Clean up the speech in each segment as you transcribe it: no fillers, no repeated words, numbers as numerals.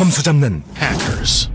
점수 잡는 hackers.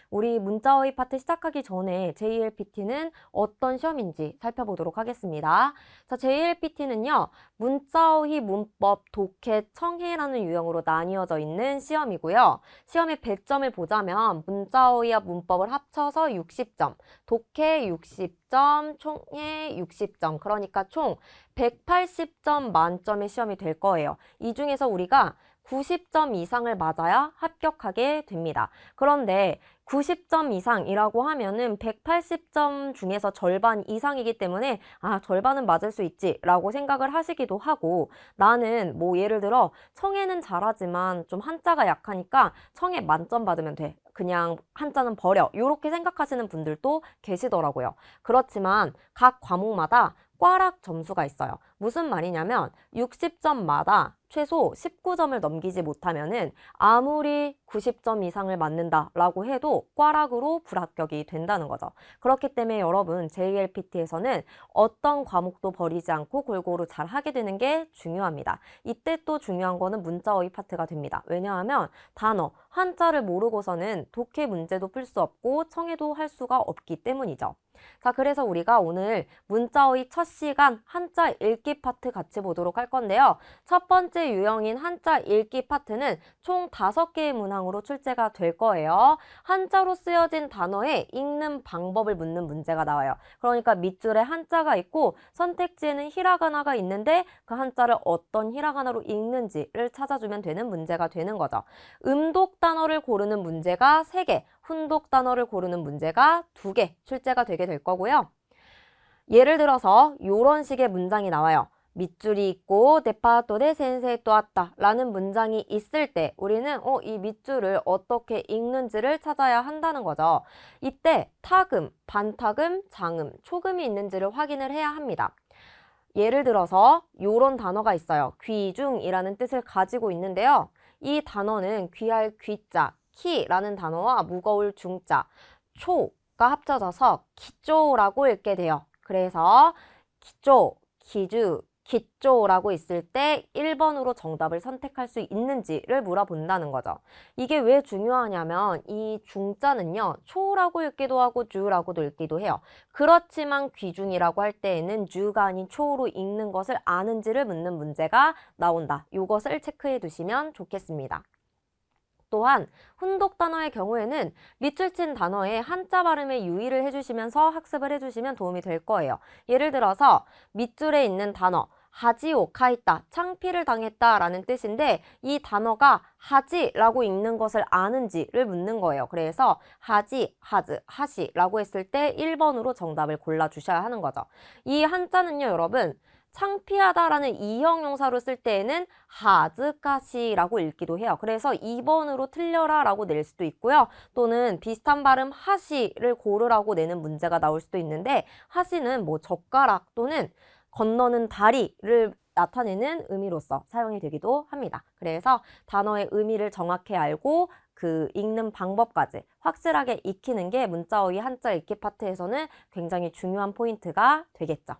우리 문자어휘 파트 시작하기 전에 JLPT는 어떤 시험인지 살펴보도록 하겠습니다. 자, JLPT는요, 문자어휘 문법, 독해, 청해라는 유형으로 나뉘어져 있는 시험이고요. 시험의 배점을 보자면 문자어휘와 문법을 합쳐서 60점, 독해 60점, 청해 60점, 그러니까 총 180점 만점의 시험이 될 거예요. 이 중에서 우리가 90점 이상을 맞아야 합격하게 됩니다. 그런데 90점 이상이라고 하면은 180점 중에서 절반 이상이기 때문에 절반은 맞을 수 있지 라고 생각을 하시기도 하고, 나는 뭐 예를 들어 청해는 잘하지만 좀 한자가 약하니까 청해 만점 받으면 돼, 그냥 한자는 버려, 이렇게 생각하시는 분들도 계시더라고요. 그렇지만 각 과목마다 꽈락 점수가 있어요. 무슨 말이냐면 60점마다 최소 19점을 넘기지 못하면은 아무리 90점 이상을 맞는다라고 해도 꽈락으로 불합격이 된다는 거죠. 그렇기 때문에 여러분, JLPT에서는 어떤 과목도 버리지 않고 골고루 잘 하게 되는 게 중요합니다. 이때 또 중요한 거는 문자어휘 파트가 됩니다. 왜냐하면 단어, 한자를 모르고서는 독해 문제도 풀 수 없고 청해도 할 수가 없기 때문이죠. 자, 그래서 우리가 오늘 문자어휘 첫 시간 한자 읽기 파트 같이 보도록 할 건데요. 첫 번째 유형인 한자 읽기 파트는 총 5개의 문항으로 출제가 될 거예요. 한자로 쓰여진 단어의 읽는 방법을 묻는 문제가 나와요. 그러니까 밑줄에 한자가 있고 선택지에는 히라가나가 있는데 그 한자를 어떤 히라가나로 읽는지를 찾아주면 되는 문제가 되는 거죠. 음독 단어를 고르는 문제가 3개, 훈독 단어를 고르는 문제가 2개 출제가 되게 될 거고요. 예를 들어서 이런 식의 문장이 나와요. 밑줄이 있고 데파토데 센세 또 왔다 라는 문장이 있을 때 우리는 이 밑줄을 어떻게 읽는지를 찾아야 한다는 거죠. 이때 타금, 반타금, 장음, 초금이 있는지를 확인을 해야 합니다. 예를 들어서 이런 단어가 있어요. 귀중이라는 뜻을 가지고 있는데요. 이 단어는 귀할 귀자, 키라는 단어와 무거울 중자, 초가 합쳐져서 기조라고 읽게 돼요. 그래서 기조, 기주, 기조라고 있을 때 1번으로 정답을 선택할 수 있는지를 물어본다는 거죠. 이게 왜 중요하냐면 이 중자는요, 초라고 읽기도 하고 주라고도 읽기도 해요. 그렇지만 귀중이라고 할 때에는 주가 아닌 초로 읽는 것을 아는지를 묻는 문제가 나온다. 이것을 체크해 두시면 좋겠습니다. 또한 훈독 단어의 경우에는 밑줄 친 단어의 한자 발음에 유의를 해주시면서 학습을 해주시면 도움이 될 거예요. 예를 들어서 밑줄에 있는 단어 하지오카이다, 창피를 당했다 라는 뜻인데 이 단어가 하지라고 읽는 것을 아는지를 묻는 거예요. 그래서 하지, 하즈, 하시라고 했을 때 1번으로 정답을 골라주셔야 하는 거죠. 이 한자는요, 여러분, 창피하다라는 이형용사로 쓸 때에는 하즈카시라고 읽기도 해요. 그래서 2번으로 틀려라 라고 낼 수도 있고요. 또는 비슷한 발음 하시를 고르라고 내는 문제가 나올 수도 있는데, 하시는 뭐 젓가락 또는 건너는 다리를 나타내는 의미로서 사용이 되기도 합니다. 그래서 단어의 의미를 정확히 알고 그 읽는 방법까지 확실하게 익히는 게 문자어휘 한자 읽기 파트에서는 굉장히 중요한 포인트가 되겠죠.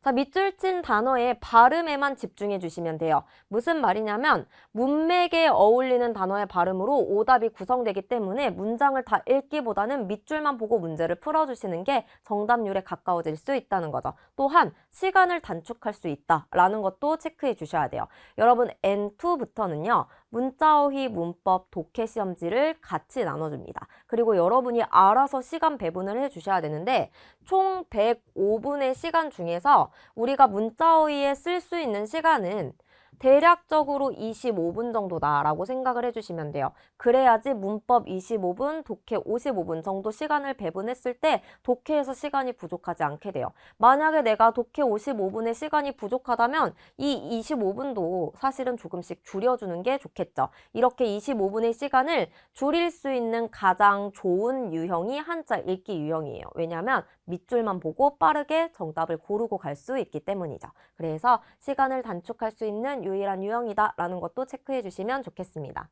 자, 밑줄 친 단어의 발음에만 집중해 주시면 돼요. 무슨 말이냐면 문맥에 어울리는 단어의 발음으로 오답이 구성되기 때문에 문장을 다 읽기보다는 밑줄만 보고 문제를 풀어주시는 게 정답률에 가까워질 수 있다는 거죠. 또한 시간을 단축할 수 있다라는 것도 체크해 주셔야 돼요. 여러분 N2부터는요. 문자어휘, 문법, 독해 시험지를 같이 나눠줍니다. 그리고 여러분이 알아서 시간 배분을 해주셔야 되는데 총 105분의 시간 중에서 우리가 문자어휘에 쓸 수 있는 시간은 대략적으로 25분 정도다라고 생각을 해주시면 돼요. 그래야지 문법 25분, 독해 55분 정도 시간을 배분했을 때 독해에서 시간이 부족하지 않게 돼요. 만약에 내가 독해 55분의 시간이 부족하다면 이 25분도 사실은 조금씩 줄여주는 게 좋겠죠. 이렇게 25분의 시간을 줄일 수 있는 가장 좋은 유형이 한자 읽기 유형이에요. 왜냐하면 밑줄만 보고 빠르게 정답을 고르고 갈 수 있기 때문이죠. 그래서 시간을 단축할 수 있는 유일한 유형이다 라는 것도 체크해 주시면 좋겠습니다.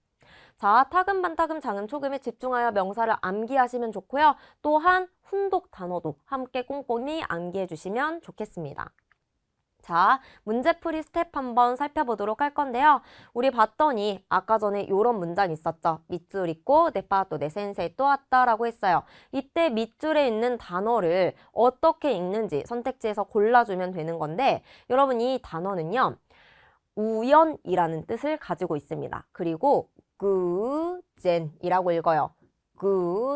자, 타금, 반타금, 장음, 초금에 집중하여 명사를 암기하시면 좋고요. 또한 훈독 단어도 함께 꼼꼼히 암기해 주시면 좋겠습니다. 자, 문제풀이 스텝 한번 살펴보도록 할 건데요. 우리 봤더니 아까 전에 이런 문장 있었죠. 밑줄 있고 네파또 네 센세이 또 왔다라고 했어요. 이때 밑줄에 있는 단어를 어떻게 읽는지 선택지에서 골라주면 되는 건데 여러분 이 단어는요. 우연이라는 뜻을 가지고 있습니다. 그리고 젠이라고 읽어요.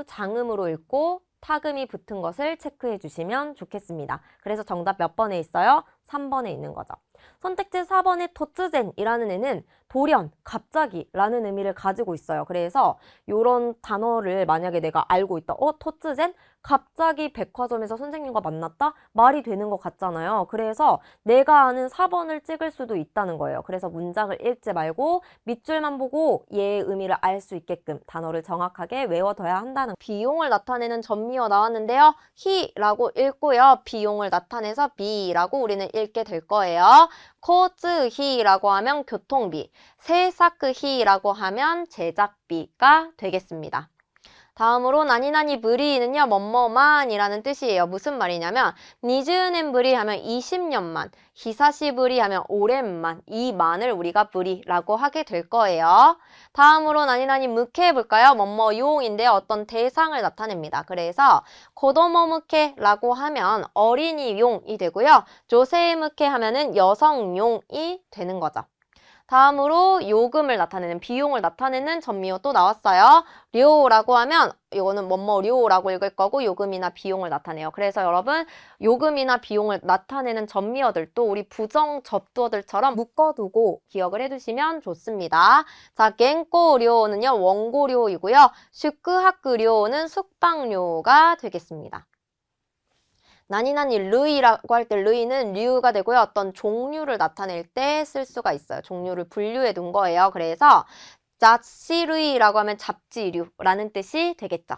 장음으로 읽고 타금이 붙은 것을 체크해 주시면 좋겠습니다. 그래서 정답 몇 번에 있어요? 3번에 있는 거죠. 선택지 4번의 토츠젠이라는 애는 돌연, 갑자기 라는 의미를 가지고 있어요. 그래서 이런 단어를 만약에 내가 알고 있다. 토츠젠? 갑자기 백화점에서 선생님과 만났다? 말이 되는 것 같잖아요. 그래서 내가 아는 4번을 찍을 수도 있다는 거예요. 그래서 문장을 읽지 말고 밑줄만 보고 얘의 의미를 알 수 있게끔 단어를 정확하게 외워둬야 한다는 비용을 나타내는 전미어 나왔는데요. 히라고 읽고요. 비용을 나타내서 비라고 우리는 읽게 될 거예요. 코츠히라고 하면 교통비, 세사크히라고 하면 제작비가 되겠습니다. 다음으로 나니나니 브리는요. 뭐뭐만이라는 뜻이에요. 무슨 말이냐면 니즈넨 브리 하면 20년만, 히사시 브리 하면 오랜만, 이 만을 우리가 브리라고 하게 될 거예요. 다음으로 나니나니 무케 해볼까요? 뭐뭐용인데 어떤 대상을 나타냅니다. 그래서 고도모 무케라고 하면 어린이용이 되고요. 조세 무케 하면은 여성용이 되는 거죠. 다음으로 요금을 나타내는 비용을 나타내는 전미어 또 나왔어요. 료라고 하면 이거는 뭐뭐료라고 읽을 거고 요금이나 비용을 나타내요. 그래서 여러분 요금이나 비용을 나타내는 전미어들도 우리 부정 접두어들처럼 묶어두고 기억을 해두시면 좋습니다. 자, 겐꼬료는요 원고료이고요. 슈크하크료는 숙박료가 되겠습니다. 나니나니 르이라고 할 때 르이는 류가 되고요. 어떤 종류를 나타낼 때 쓸 수가 있어요. 종류를 분류해 둔 거예요. 그래서 잡시르이라고 하면 잡지류라는 뜻이 되겠죠.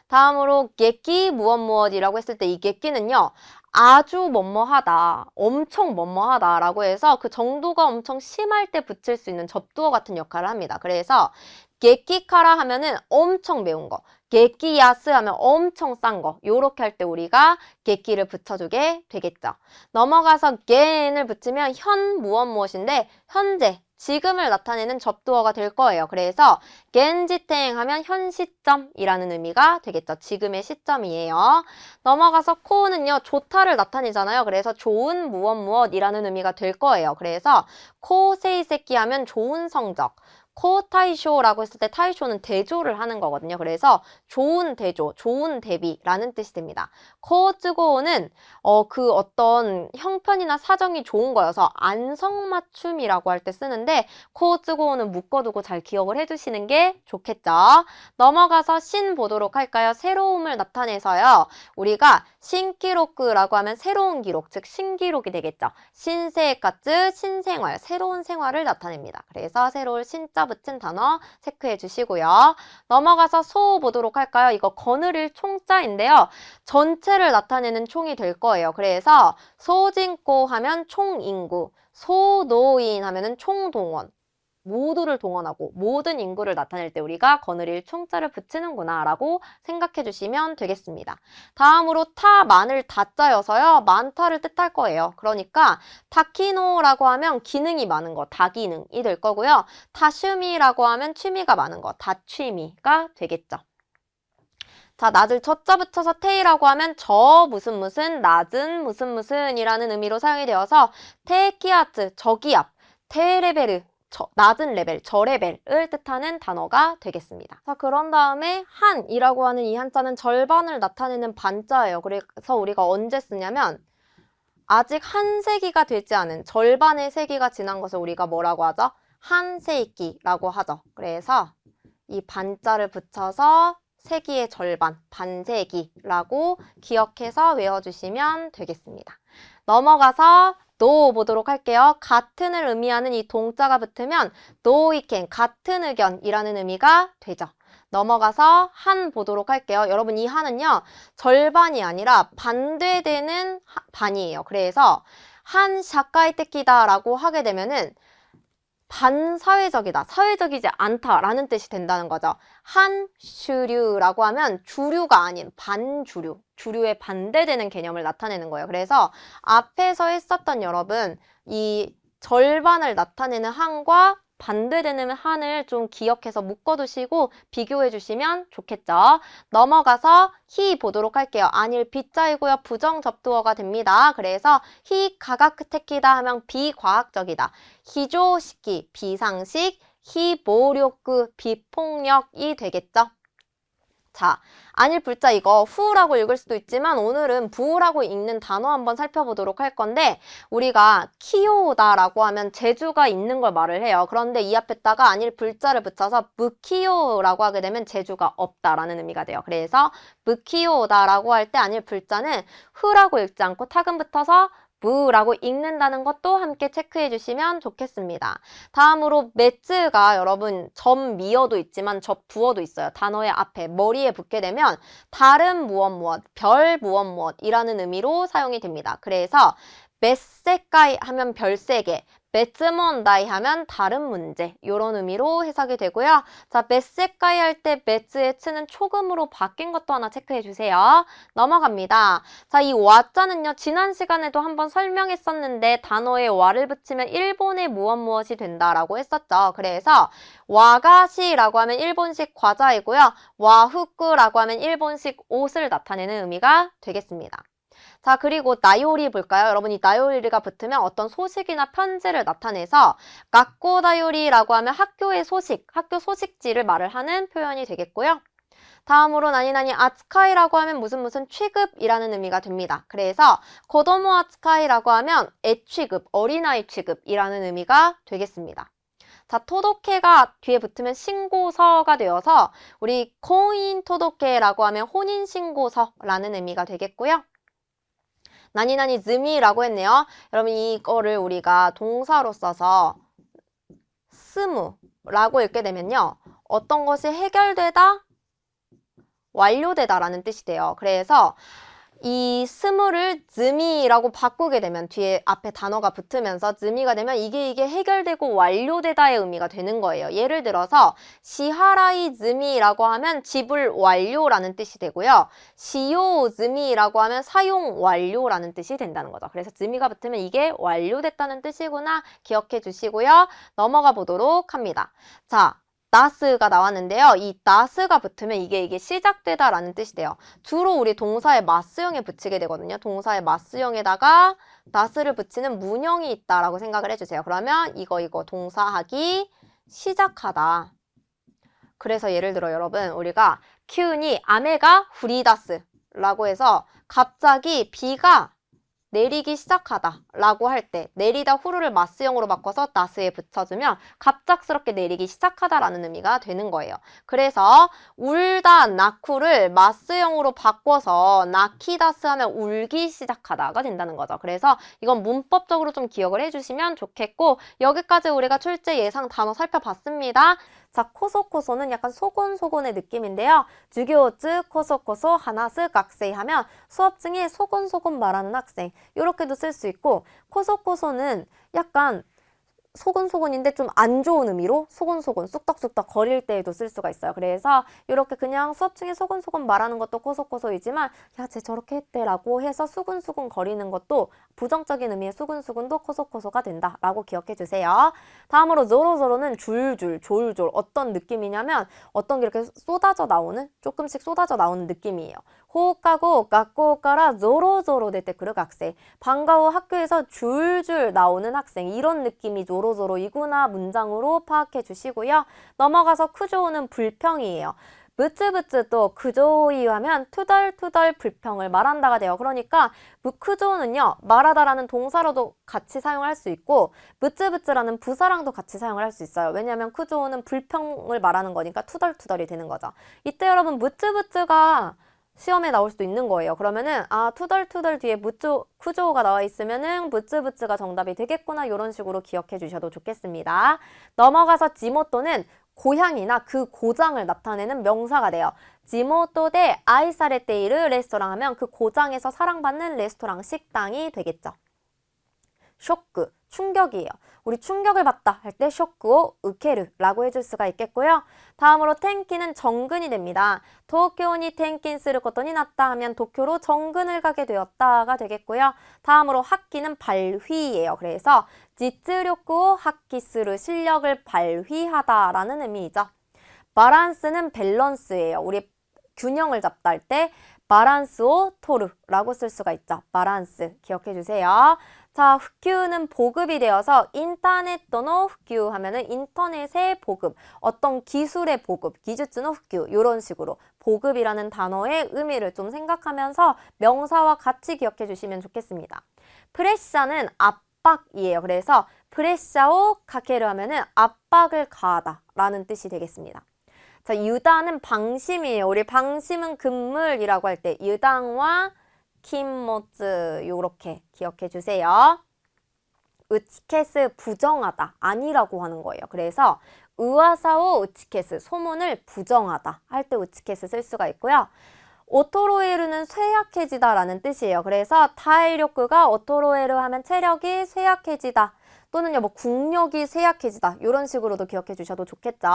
다음으로 객기 무엇무엇이라고 했을 때 이 객기는요. 아주 뭐뭐하다, 엄청 뭐뭐하다라고 해서 그 정도가 엄청 심할 때 붙일 수 있는 접두어 같은 역할을 합니다. 그래서 객기카라 하면은 엄청 매운 거, 객기야스 하면 엄청 싼 거, 요렇게 할 때 우리가 객기를 붙여주게 되겠죠. 넘어가서 겐을 붙이면 현 무엇인데 현재, 지금을 나타내는 접두어가 될 거예요. 그래서 겐지탱 하면 현 시점이라는 의미가 되겠죠. 지금의 시점이에요. 넘어가서 코는요. 좋다를 나타내잖아요. 그래서 좋은 무엇이라는 의미가 될 거예요. 그래서 코세이세키 하면 좋은 성적. 코타이쇼라고 했을 때 타이쇼는 대조를 하는 거거든요. 그래서 좋은 대조, 좋은 대비라는 뜻이 됩니다. 코즈고는 그 어떤 형편이나 사정이 좋은 거여서 안성맞춤이라고 할 때 쓰는데 코즈고는 묶어두고 잘 기억을 해두시는 게 좋겠죠. 넘어가서 신 보도록 할까요? 새로움을 나타내서요. 우리가 신기록이라고 하면 새로운 기록, 즉 신기록이 되겠죠. 신세까지 신생활, 새로운 생활을 나타냅니다. 그래서 새로운 신자 붙인 단어 체크해 주시고요. 넘어가서 소 보도록 할까요? 이거 거느릴 총자인데요. 전체를 나타내는 총이 될 거예요. 그래서 소진고 하면 총인구, 소노인 하면은 총동원. 모두를 동원하고 모든 인구를 나타낼 때 우리가 거느릴 총자를 붙이는구나 라고 생각해 주시면 되겠습니다. 다음으로 타만을 다자여서요. 많다를 뜻할 거예요. 그러니까 타키노라고 하면 기능이 많은 거, 다기능이 될 거고요. 타슈미라고 하면 취미가 많은 거, 다취미가 되겠죠. 자, 낮을 첫자 붙여서 테이라고 하면 저 무슨 낮은 무슨 이라는 의미로 사용이 되어서 테키아츠, 저기압, 테레베르, 낮은 레벨, 저레벨을 뜻하는 단어가 되겠습니다. 자, 그런 다음에 한이라고 하는 이 한자는 절반을 나타내는 반자예요. 그래서 우리가 언제 쓰냐면 아직 한 세기가 되지 않은 절반의 세기가 지난 것을 우리가 뭐라고 하죠? 한 세기라고 하죠. 그래서 이 반자를 붙여서 세기의 절반, 반세기라고 기억해서 외워주시면 되겠습니다. 넘어가서 노 보도록 할게요. 같은을 의미하는 이 동자가 붙으면 노이켄, 같은 의견이라는 의미가 되죠. 넘어가서 한 보도록 할게요. 여러분 이 한은요. 절반이 아니라 반대되는 반이에요. 그래서 한 샤카이 테키다라고 하게 되면은 반사회적이다, 사회적이지 않다라는 뜻이 된다는 거죠. 한주류라고 하면 주류가 아닌 반주류, 주류에 반대되는 개념을 나타내는 거예요. 그래서 앞에서 했었던 여러분, 이 절반을 나타내는 한과 반대되는 한을 좀 기억해서 묶어두시고 비교해 주시면 좋겠죠. 넘어가서 히 보도록 할게요. 안일 비자이고요. 부정접두어가 됩니다. 그래서 히 가가크테키다 하면 비과학적이다. 히조시키 비상식, 히모욕구 비폭력이 되겠죠. 자, 안일 불자 이거 후라고 읽을 수도 있지만 오늘은 부라고 읽는 단어 한번 살펴보도록 할 건데 우리가 키요다라고 하면 재주가 있는 걸 말을 해요. 그런데 이 앞에다가 안일 불자를 붙여서 무키요라고 하게 되면 재주가 없다라는 의미가 돼요. 그래서 무키요다라고 할 때 안일 불자는 후라고 읽지 않고 타금 붙어서 무라고 읽는다는 것도 함께 체크해 주시면 좋겠습니다. 다음으로 매즈가 여러분 접미어도 있지만 접두어도 있어요. 단어의 앞에 머리에 붙게 되면 다른 무엇 무엇, 별 무엇 무엇이라는 의미로 사용이 됩니다. 그래서 메세까이 하면 별세계, 메츠몬다이 하면 다른 문제 이런 의미로 해석이 되고요. 자, 메세까이 할 때 메츠의 츠는 초금으로 바뀐 것도 하나 체크해 주세요. 넘어갑니다. 자, 이 와자는요. 지난 시간에도 한번 설명했었는데 단어에 와를 붙이면 일본의 무엇 무엇이 된다라고 했었죠. 그래서 와가시라고 하면 일본식 과자이고요. 와후쿠라고 하면 일본식 옷을 나타내는 의미가 되겠습니다. 자, 그리고 나요리 볼까요? 여러분 이 나요리가 붙으면 어떤 소식이나 편지를 나타내서 학교 다요리라고 하면 학교의 소식, 학교 소식지를 말을 하는 표현이 되겠고요. 다음으로 나니나니 아츠카이라고 하면 무슨 취급이라는 의미가 됩니다. 그래서 고도모 아츠카이라고 하면 애취급, 어린아이 취급이라는 의미가 되겠습니다. 자, 토도케가 뒤에 붙으면 신고서가 되어서 우리 코인 토도케라고 하면 혼인신고서라는 의미가 되겠고요. 나니나니 즈미라고 했네요. 여러분 이거를 우리가 동사로 써서 스무라고 읽게 되면요. 어떤 것이 해결되다, 완료되다 라는 뜻이 돼요. 그래서 이 스무를 즈미라고 바꾸게 되면 뒤에 앞에 단어가 붙으면서 즈미가 되면 이게 해결되고 완료되다의 의미가 되는 거예요. 예를 들어서 시하라이 즈미라고 하면 지불 완료라는 뜻이 되고요. 시요 즈미라고 하면 사용 완료라는 뜻이 된다는 거죠. 그래서 즈미가 붙으면 이게 완료됐다는 뜻이구나 기억해 주시고요. 넘어가 보도록 합니다. 자, 나스가 나왔는데요. 이 나스가 붙으면 이게 시작되다라는 뜻이 돼요. 주로 우리 동사의 마스형에 붙이게 되거든요. 동사의 마스형에다가 나스를 붙이는 문형이 있다라고 생각을 해주세요. 그러면 이거 동사하기 시작하다. 그래서 예를 들어 여러분 우리가 키우니 아메가 후리다스라고 해서 갑자기 비가 내리기 시작하다 라고 할 때 내리다 후루를 마스형으로 바꿔서 나스에 붙여주면 갑작스럽게 내리기 시작하다 라는 의미가 되는 거예요. 그래서 울다 나쿠를 마스형으로 바꿔서 나키다스 하면 울기 시작하다가 된다는 거죠. 그래서 이건 문법적으로 좀 기억을 해주시면 좋겠고 여기까지 우리가 출제 예상 단어 살펴봤습니다. 자, 코소코소는 약간 소곤소곤의 느낌인데요. 주교즈 코소코소 하나스 각세이 하면 수업 중에 소곤소곤 말하는 학생 이렇게도 쓸 수 있고 코소코소는 약간 소곤소곤인데 좀 안 좋은 의미로 소곤소곤 쑥덕쑥덕 거릴 때에도 쓸 수가 있어요. 그래서 이렇게 그냥 수업 중에 소곤소곤 말하는 것도 코소코소이지만 야, 쟤 저렇게 했대 라고 해서 수근수근 거리는 것도 부정적인 의미의 수근수근도 코소코소가 된다 라고 기억해 주세요. 다음으로 조로조로는 줄줄 졸졸 어떤 느낌이냐면 어떤 게 이렇게 쏟아져 나오는 조금씩 쏟아져 나오는 느낌이에요. 호흡하고学校から 조로조로 될 때 그릇 학생 방과 후 학교에서 줄줄 나오는 학생 이런 느낌이 조로조로이구나 문장으로 파악해 주시고요. 넘어가서 쿠조는 불평이에요. 무츠무츠 또 쿠조이 하면 투덜투덜 불평을 말한다가 돼요. 그러니까 쿠조는요 말하다라는 동사로도 같이 사용할 수 있고 무츠무츠라는 부사랑도 같이 사용을 할 수 있어요. 왜냐하면 쿠조는 불평을 말하는 거니까 투덜투덜이 되는 거죠. 이때 여러분 무츠무츠가 시험에 나올 수도 있는 거예요. 그러면은 투덜투덜 뒤에 쿠조가 나와 있으면은 무츠무츠가 정답이 되겠구나 이런 식으로 기억해 주셔도 좋겠습니다. 넘어가서 지모토는 고향이나 그 고장을 나타내는 명사가 돼요. 지모토 대 아이사레테이르 레스토랑 하면 그 고장에서 사랑받는 레스토랑 식당이 되겠죠. 쇼크, 충격이에요. 우리 충격을 받다 할 때 쇼크오 으케르라고 해줄 수가 있겠고요. 다음으로 텐키는 정근이 됩니다. 도쿄니 텐킨 쓰를 것더니 났다 하면 도쿄로 정근을 가게 되었다가 되겠고요. 다음으로 학기는 발휘예요. 그래서 지츠력고 학기스를 실력을 발휘하다라는 의미이죠. 바란스는 밸런스예요. 우리 균형을 잡다 할 때 바란스오 토르라고 쓸 수가 있죠. 바란스 기억해 주세요. 자, 흑규는 보급이 되어서 인터넷 또는 흑규 하면은 인터넷의 보급, 어떤 기술의 보급, 기주츠의 흑규 이런 식으로 보급이라는 단어의 의미를 좀 생각하면서 명사와 같이 기억해 주시면 좋겠습니다. 프레샤는 압박이에요. 그래서 프레샤오 카케르 하면은 압박을 가하다 라는 뜻이 되겠습니다. 자, 유다는 방심이에요. 우리 방심은 금물이라고 할 때 유당과 킴모츠 요렇게 기억해 주세요. 으치케스 부정하다 아니라고 하는 거예요. 그래서 우와사오 으치케스 소문을 부정하다 할 때 으치케스 쓸 수가 있고요. 오토로에르는 쇠약해지다 라는 뜻이에요. 그래서 타이력구가 오토로에르 하면 체력이 쇠약해지다 또는요 뭐 국력이 쇠약해지다 이런 식으로도 기억해 주셔도 좋겠죠.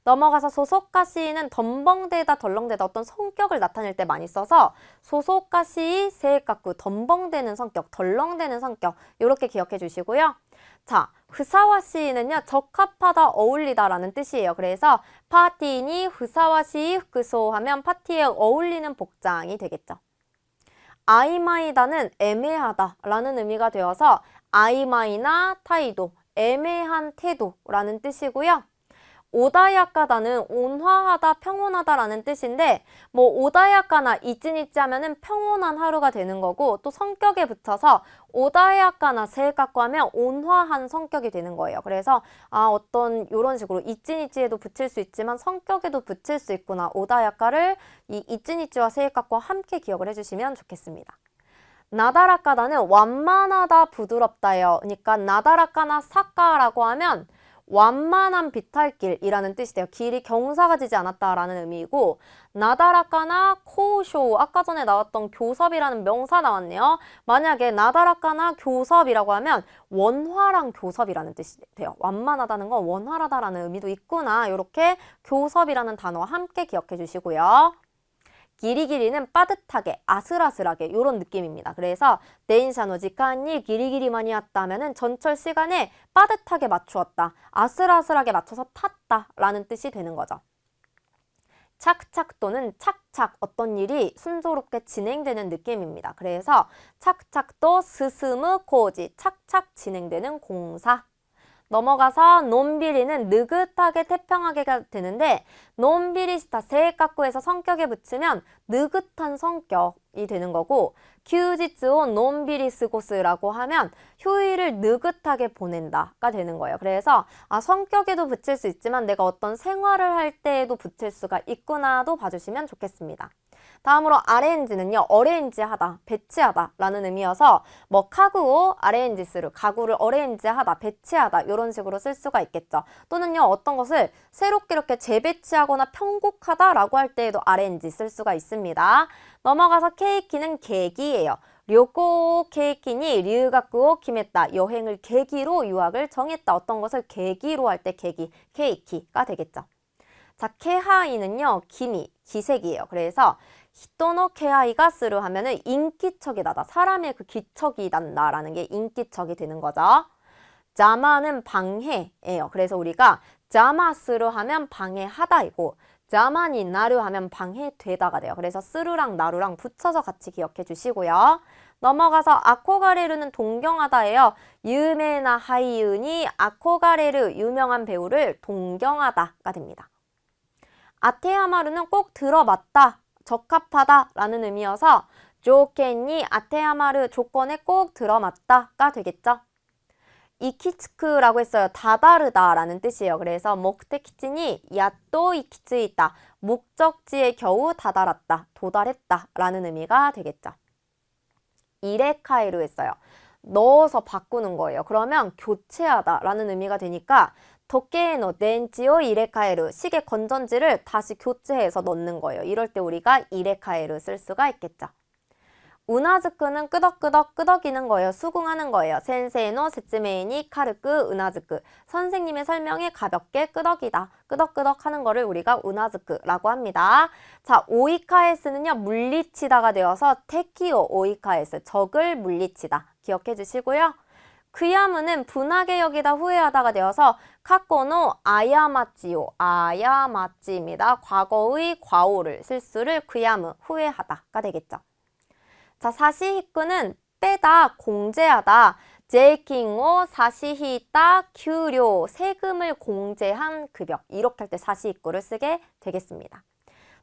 넘어가서 소속가시는 덤벙대다 덜렁대다 어떤 성격을 나타낼 때 많이 써서 소속가시 세액갖고 덤벙대는 성격 덜렁대는 성격 이렇게 기억해 주시고요. 자, 흐사와시는요 적합하다 어울리다 라는 뜻이에요. 그래서 파티니 흐사와시 흑소 하면 파티에 어울리는 복장이 되겠죠. 아이마이다는 애매하다 라는 의미가 되어서 아이마이나 타이도, 애매한 태도라는 뜻이고요. 오다야카다는 온화하다, 평온하다 라는 뜻인데 뭐 오다야카나 이츠니치 하면은 평온한 하루가 되는 거고 또 성격에 붙여서 오다야카나 세이카쿠 하면 온화한 성격이 되는 거예요. 그래서 어떤 이런 식으로 이츠니치에도 붙일 수 있지만 성격에도 붙일 수 있구나. 오다야카를 이 이츠니치와 세이카쿠와 함께 기억을 해주시면 좋겠습니다. 나다라카다는 완만하다, 부드럽다예요. 그러니까 나다라카나 사카라고 하면 완만한 비탈길이라는 뜻이 돼요. 길이 경사가 지지 않았다라는 의미이고 나다라카나 코쇼 아까 전에 나왔던 교섭이라는 명사 나왔네요. 만약에 나다라카나 교섭이라고 하면 원활한 교섭이라는 뜻이 돼요. 완만하다는 건 원활하다라는 의미도 있구나. 이렇게 교섭이라는 단어와 함께 기억해 주시고요. 기리기리는 빠듯하게, 아슬아슬하게 이런 느낌입니다. 그래서電車の時間に 기리기리 많이 왔다 하면은 전철 시간에 빠듯하게 맞추었다, 아슬아슬하게 맞춰서 탔다 라는 뜻이 되는 거죠. 착착도는 착착 어떤 일이 순조롭게 진행되는 느낌입니다. 그래서 착착도 스스무 고지 착착 진행되는 공사. 넘어가서 논비리는 느긋하게 태평하게가 되는데 논비리스타 세이카쿠에서 성격에 붙이면 느긋한 성격이 되는 거고 규지츠오 논비리스고스라고 하면 휴일을 느긋하게 보낸다가 되는 거예요. 그래서 성격에도 붙일 수 있지만 내가 어떤 생활을 할 때에도 붙일 수가 있구나도 봐주시면 좋겠습니다. 다음으로 아레인지는요, 어레인지하다, 배치하다 라는 의미여서 뭐 카구오 아레인지스루, 가구를 어레인지하다, 배치하다 이런 식으로 쓸 수가 있겠죠. 또는요, 어떤 것을 새롭게 이렇게 재배치하거나 편곡하다 라고 할 때에도 아레인지 쓸 수가 있습니다. 넘어가서 케이키는 계기예요. 료코 케이키니 류가쿠오 키메타, 여행을 계기로 유학을 정했다. 어떤 것을 계기로 할 때 계기, 케이키가 되겠죠. 자, 케하이는요, 기미, 기색이에요. 그래서 히토노 케하이가 쓰루 하면은 인기척이 나다. 사람의 그 기척이 난다라는 게 인기척이 되는 거죠. 자마는 방해예요. 그래서 우리가 자마스루 하면 방해하다이고 자마니 나루 하면 방해되다가 돼요. 그래서 스루랑 나루랑 붙여서 같이 기억해 주시고요. 넘어가서 아코가레르는 동경하다예요. 유메나 하이윤이 아코가레르 유명한 배우를 동경하다가 됩니다. 아테야마루는 꼭 들어맞다, 적합하다 라는 의미여서 조켄이 아테야마루 조건에 꼭 들어맞다가 되겠죠. 이키츠크라고 했어요. 다다르다 라는 뜻이에요. 그래서 목테키치니 야또 이키츠이다, 목적지에 겨우 다다랐다, 도달했다 라는 의미가 되겠죠. 이레카에로 했어요. 넣어서 바꾸는 거예요. 그러면 교체하다 라는 의미가 되니까 도케노 덴치오 이레카에루, 시계 건전지를 다시 교체해서 넣는 거예요. 이럴 때 우리가 이레카에루 쓸 수가 있겠죠. 우나즈크는 끄덕끄덕 끄덕이는 거예요. 수긍하는 거예요. 센세이노 세츠메이니 카르크 우나즈크. 선생님의 설명에 가볍게 끄덕이다. 끄덕끄덕 하는 거를 우리가 우나즈크라고 합니다. 자, 오이카에스는요. 물리치다가 되어서 테키오 오이카에스. 적을 물리치다. 기억해 주시고요. 그야무는 분하게 여기다 후회하다가 되어서 카코노 아야마찌요. 아야마찌입니다. 과거의 과오를 실수를 그야무 후회하다가 되겠죠. 자, 사시히쿠는 떼다, 공제하다. 제이킹오 사시히타 큐료, 세금을 공제한 급여. 이렇게 할 때 사시히쿠를 쓰게 되겠습니다.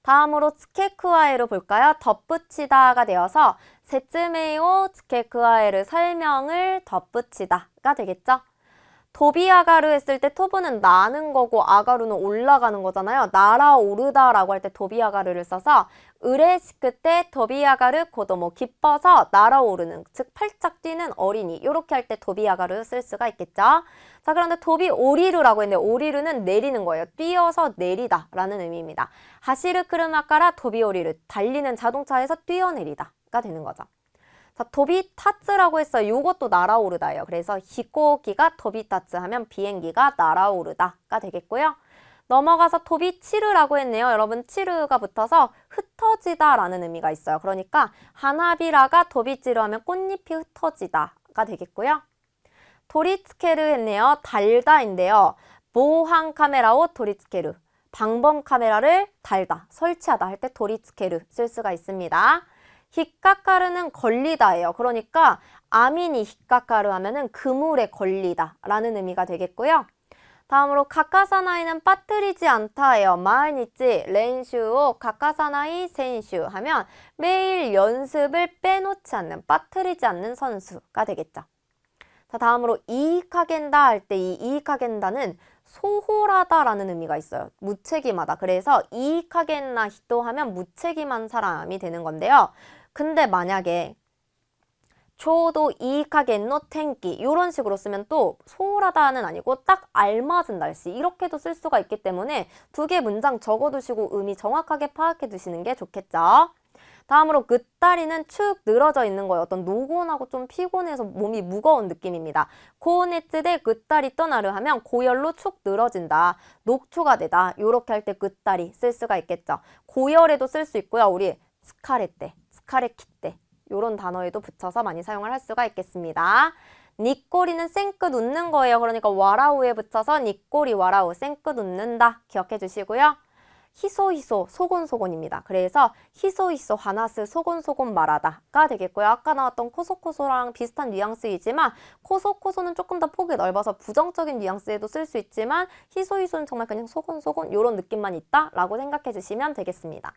다음으로 츠케크와에로 볼까요? 덧붙이다가 되어서 세츠메이오 츠케크와에를 설명을 덧붙이다가 되겠죠? 도비아가루 했을 때 토부는 나는 거고 아가루는 올라가는 거잖아요. 날아오르다라고 할 때 도비아가루를 써서 으레시크 때 도비아가루 고도모 기뻐서 날아오르는, 즉 팔짝 뛰는 어린이, 이렇게 할 때 도비아가루 쓸 수가 있겠죠. 자, 그런데 도비오리루라고 했는데 오리루는 내리는 거예요. 뛰어서 내리다 라는 의미입니다. 하시르 크르마카라 도비오리루, 달리는 자동차에서 뛰어내리다가 되는 거죠. 자, 도비타츠라고 했어요. 요것도 날아오르다예요. 그래서 히코기가 도비타츠 하면 비행기가 날아오르다가 되겠고요. 넘어가서 도비치르라고 했네요. 여러분, 치르가 붙어서 흩어지다 라는 의미가 있어요. 그러니까 하나비라가 도비치르 하면 꽃잎이 흩어지다가 되겠고요. 도리츠케르 했네요. 달다인데요. 보안 카메라오 도리츠케르, 방범 카메라를 달다, 설치하다 할 때 도리츠케르 쓸 수가 있습니다. 히카카르는 걸리다예요. 그러니까 아미니 히카카르 하면은 그물에 걸리다 라는 의미가 되겠고요. 다음으로 가카사나이는 빠뜨리지 않다예요. 마이니치 렌슈오 가카사나이 센슈 하면 매일 연습을 빼놓지 않는, 빠뜨리지 않는 선수가 되겠죠. 자, 다음으로 이익하겐다 할 때 이 이익하겐다는 소홀하다 라는 의미가 있어요. 무책임하다. 그래서 이익하겐나 히토 하면 무책임한 사람이 되는 건데요. 근데 만약에 초도 이익하겐노 텐키 이런 식으로 쓰면 또 소홀하다는 아니고 딱 알맞은 날씨 이렇게도 쓸 수가 있기 때문에 두 개 문장 적어두시고 의미 정확하게 파악해 두시는 게 좋겠죠. 다음으로 그다리는 축 늘어져 있는 거예요. 어떤 노곤하고 좀 피곤해서 몸이 무거운 느낌입니다. 고네츠 대 그다리 떠나르 하면 고열로 축 늘어진다, 녹초가 되다, 이렇게 할 때 그다리 쓸 수가 있겠죠. 고열에도 쓸 수 있고요. 우리 스카레 때, 스카레키 때 이런 단어에도 붙여서 많이 사용을 할 수가 있겠습니다. 니꼬리는 생끝 웃는 거예요. 그러니까 와라우에 붙여서 니꼬리 와라우, 생끝 웃는다 기억해 주시고요. 히소히소 소곤소곤입니다. 그래서 히소히소 하나스 소곤소곤 말하다가 되겠고요. 아까 나왔던 코소코소랑 비슷한 뉘앙스이지만 코소코소는 조금 더 폭이 넓어서 부정적인 뉘앙스에도 쓸 수 있지만 히소히소는 정말 그냥 소곤소곤 이런 느낌만 있다라고 생각해 주시면 되겠습니다.